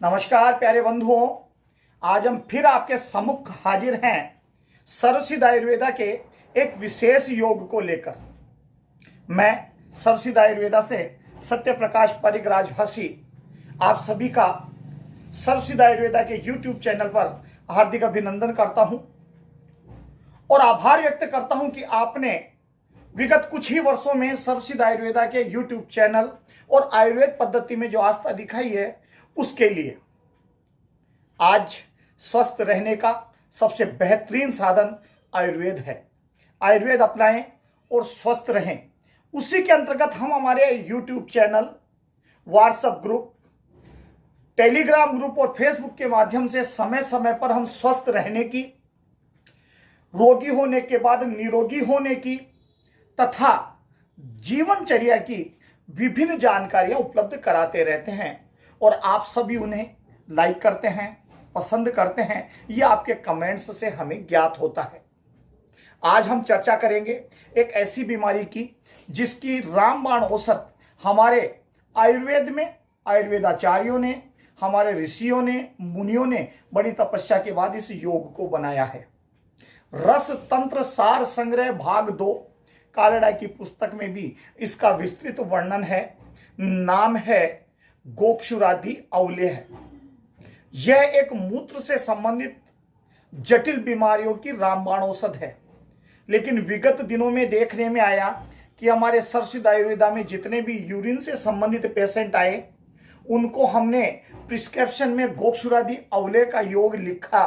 नमस्कार प्यारे बंधुओं, आज हम फिर आपके सम्मुख हाजिर हैं सर्वसिद्ध आयुर्वेदा के एक विशेष योग को लेकर। मैं सर्वसिद्ध आयुर्वेदा से सत्य प्रकाश परिग राजभाषी आप सभी का सर्वसिद्ध आयुर्वेदा के YouTube चैनल पर हार्दिक अभिनंदन करता हूं और आभार व्यक्त करता हूं कि आपने विगत कुछ ही वर्षों में सर्वसिद्ध आयुर्वेदा के YouTube चैनल और आयुर्वेद पद्धति में जो आस्था दिखाई है उसके लिए। आज स्वस्थ रहने का सबसे बेहतरीन साधन आयुर्वेद है। आयुर्वेद अपनाएं और स्वस्थ रहें। उसी के अंतर्गत हम हमारे YouTube channel, WhatsApp group, Telegram group और फेसबुक के माध्यम से समय समय पर हम स्वस्थ रहने की, रोगी होने के बाद निरोगी होने की तथा जीवनचर्या की विभिन्न जानकारियां उपलब्ध कराते रहते हैं और आप सभी उन्हें लाइक करते हैं, पसंद करते हैं। यह आपके कमेंट्स से हमें ज्ञात होता है। आज हम चर्चा करेंगे एक ऐसी बीमारी की जिसकी रामबाण औषध हमारे आयुर्वेद में आयुर्वेदाचार्यों ने, हमारे ऋषियों ने, मुनियों ने बड़ी तपस्या के बाद इस योग को बनाया है। रस तंत्र सार संग्रह भाग 2 कालड़ा की पुस्तक में भी इसका विस्तृत वर्णन है। नाम है गोक्षुरादि अवलेह। यह एक मूत्र से संबंधित जटिल बीमारियों की रामबाण औषध है। लेकिन विगत दिनों में देखने में आया कि हमारे सर्वसिद्ध आयुर्वेदा में जितने भी यूरिन से संबंधित पेशेंट आए उनको हमने प्रिस्क्रिप्शन में गोक्षुरादि अवलेह का योग लिखा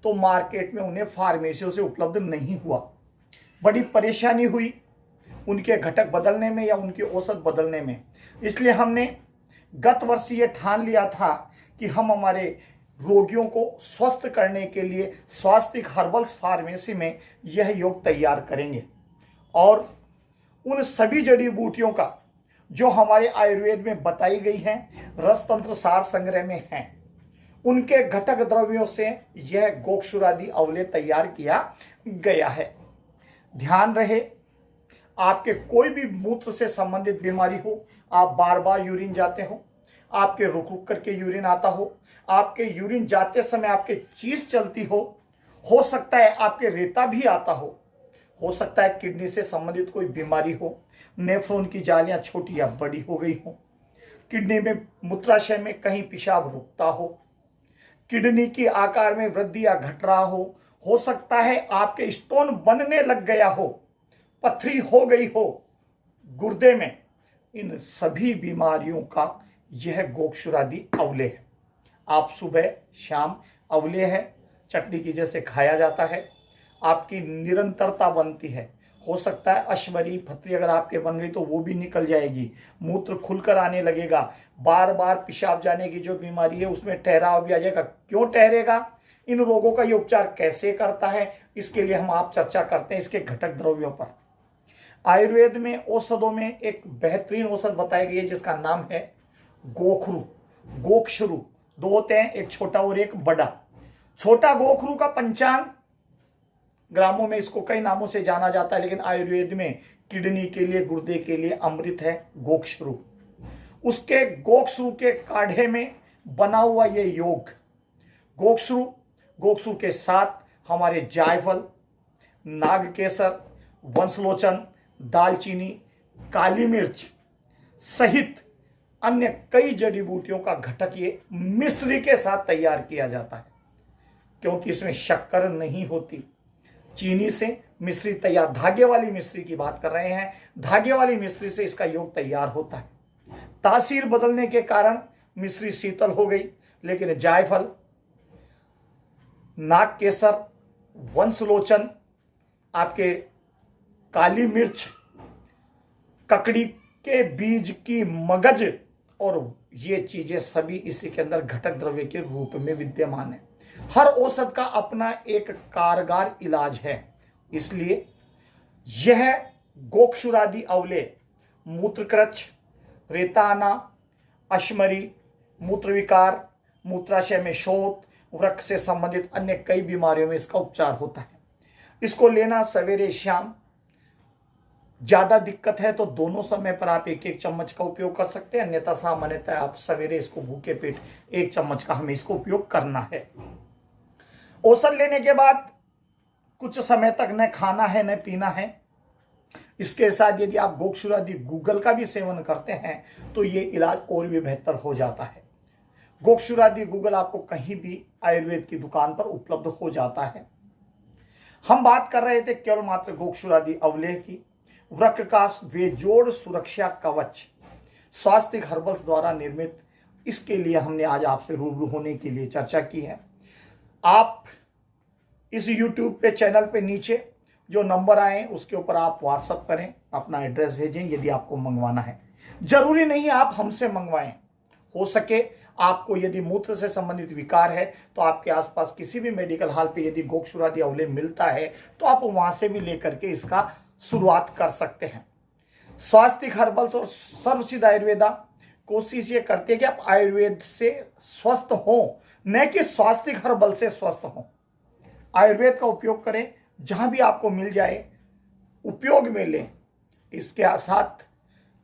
तो मार्केट में उन्हें फार्मेसियों से उपलब्ध नहीं हुआ। बड़ी परेशानी हुई उनके घटक बदलने में या उनकी औषध बदलने में। इसलिए हमने गत वर्ष ये ठान लिया था कि हम हमारे रोगियों को स्वस्थ करने के लिए स्वास्तिक हर्बल्स फार्मेसी में यह योग तैयार करेंगे और उन सभी जड़ी बूटियों का जो हमारे आयुर्वेद में बताई गई हैं, रस तंत्र सार संग्रह में हैं, उनके घटक द्रव्यों से यह गोक्षुरादि अवलेह तैयार किया गया है। ध्यान रहे, आपके कोई भी मूत्र से संबंधित बीमारी हो, आप बार बार यूरिन जाते हो, आपके रुक रुक करके यूरिन आता हो, आपके यूरिन जाते समय आपके चीज चलती हो सकता है आपके रेता भी आता हो सकता है किडनी से संबंधित कोई बीमारी हो, नेफ्रॉन की जालियां छोटी या बड़ी हो गई हो, किडनी में मूत्राशय में कहीं पेशाब रुकता हो, किडनी की आकार में वृद्धि या घट रहा हो सकता है आपके स्टोन बनने लग गया हो, पथरी हो गई हो गुर्दे में। इन सभी बीमारियों का यह गोक्षुरादि अवलेह है। आप सुबह शाम अवलेह है चटनी की जैसे खाया जाता है, आपकी निरंतरता बनती है। हो सकता है अश्वरी फतरी अगर आपके बन गई तो वो भी निकल जाएगी, मूत्र खुलकर आने लगेगा, बार बार पेशाब जाने की जो बीमारी है उसमें ठहराव भी आ जाएगा। क्यों ठहरेगा, इन रोगों का ये उपचार कैसे करता है, इसके लिए हम आप चर्चा करते हैं इसके घटक द्रव्यों पर। आयुर्वेद में औषधों में एक बेहतरीन औषध बताई गई है जिसका नाम है गोखरू, गोक्षरू। दो होते हैं, एक छोटा और एक बड़ा। छोटा गोखरू का पंचांग ग्रामों में इसको कई नामों से जाना जाता है, लेकिन आयुर्वेद में किडनी के लिए, गुर्दे के लिए अमृत है गोक्षरू। उसके गोक्षरू के काढ़े में बना हुआ ये योग गोक्षरू के साथ हमारे जायफल, नागकेसर, वंशलोचन, दालचीनी, काली मिर्च सहित अन्य कई जड़ी बूटियों का घटक ये मिश्री के साथ तैयार किया जाता है। क्योंकि इसमें शक्कर नहीं होती, चीनी से मिश्री तैयार, धागे वाली मिश्री की बात कर रहे हैं, धागे वाली मिश्री से इसका योग तैयार होता है। तासीर बदलने के कारण मिश्री शीतल हो गई, लेकिन जायफल, नागकेसर, वंशलोचन, आपके काली मिर्च, ककड़ी के बीज की मगज और ये चीजें सभी इसी के अंदर घटक द्रव्य के रूप में विद्यमान है। हर औषध का अपना एक कारगर इलाज है। इसलिए यह गोक्षुरादि अवलेह मूत्रकृच्छ, रेताना, अश्मरी, मूत्रविकार, मूत्राशय में शोथ, वृक्क से संबंधित अन्य कई बीमारियों में इसका उपचार होता है। इसको लेना सवेरे शाम ज्यादा दिक्कत है तो दोनों समय पर आप एक एक चम्मच का उपयोग कर सकते हैं, अन्यथा सामान्यतः आप सवेरे इसको भूखे पेट 1 चम्मच का हमें इसको उपयोग करना है। औषध लेने के बाद कुछ समय तक न खाना है न पीना है। इसके साथ यदि आप गोक्षुरादि गूगल का भी सेवन करते हैं तो ये इलाज और भी बेहतर हो जाता है। गोक्षुरादि गूगल आपको कहीं भी आयुर्वेद की दुकान पर उपलब्ध हो जाता है। हम बात कर रहे थे केवल मात्र गोक्षुरादि अवलेह की, वृक्क का बेजोड़ सुरक्षा कवच स्वास्थ्य हर्बल्स द्वारा निर्मित। इसके लिए हमने आज आपसे रूबरू होने के लिए चर्चा की है। आप इस YouTube पे चैनल पे नीचे जो नंबर आए उसके ऊपर आप व्हाट्सअप करें, अपना एड्रेस भेजें यदि आपको मंगवाना है। जरूरी नहीं आप हमसे मंगवाएं, हो सके आपको यदि मूत्र से संबंधित विकार है तो आपके आसपास किसी भी मेडिकल हॉल पे यदि गोक्षुरादि अवलेह मिलता है तो आप वहां से भी लेकर के इसका शुरुआत कर सकते हैं। स्वास्थ्य हर्बल्स और सर्वसिद्ध आयुर्वेदा कोशिश ये करते हैं कि आप आयुर्वेद से स्वस्थ हो, न कि स्वास्थ्य हर्बल से स्वस्थ हो। आयुर्वेद का उपयोग करें, जहां भी आपको मिल जाए उपयोग में लें। इसके साथ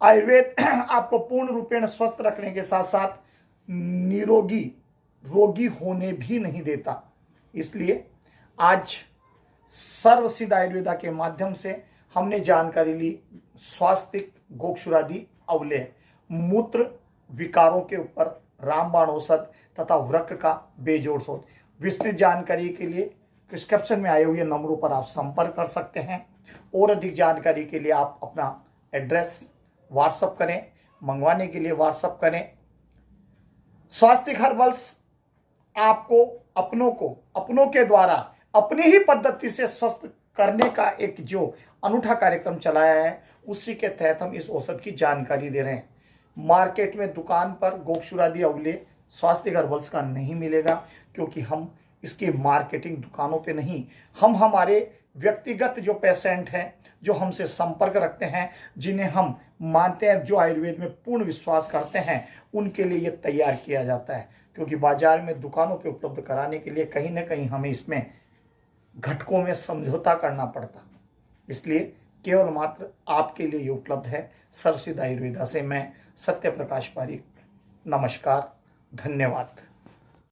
आयुर्वेद आपको पूर्ण रूपेण स्वस्थ रखने के साथ साथ निरोगी रोगी होने भी नहीं देता। इसलिए आज सर्वसिद्ध आयुर्वेदा के माध्यम से हमने जानकारी ली स्वास्थ्य गोक्षुरादि अवलेह, मूत्र विकारों के ऊपर रामबाण औषध तथा वृक्क का बेजोड़ शोध। विस्तृत जानकारी के लिए डिस्क्रिप्शन में आए हुए नंबरों पर आप संपर्क कर सकते हैं और अधिक जानकारी के लिए आप अपना एड्रेस व्हाट्सअप करें, मंगवाने के लिए व्हाट्सअप करें। स्वास्थ्य हर्बल्स आपको अपनों के द्वारा अपनी ही पद्धति से स्वस्थ करने का एक जो अनूठा कार्यक्रम चलाया है, उसी के तहत हम इस औषध की जानकारी दे रहे हैं। मार्केट में दुकान पर गोक्षुरादि अवलेह स्वास्थ्य हर्बल्स का नहीं मिलेगा, क्योंकि हम इसकी मार्केटिंग दुकानों पे नहीं, हम हमारे व्यक्तिगत जो पेशेंट हैं, जो हमसे संपर्क रखते हैं, जिन्हें हम मानते हैं, जो आयुर्वेद में पूर्ण विश्वास करते हैं, उनके लिए ये तैयार किया जाता है। क्योंकि बाजार में दुकानों पे उपलब्ध कराने के लिए कहीं ना कहीं हमें इसमें घटकों में समझौता करना पड़ता। इसलिए केवल मात्र आपके लिए ये उपलब्ध है। सर्वसिद्ध आयुर्वेदा से मैं सत्य प्रकाश पारीक, नमस्कार, धन्यवाद।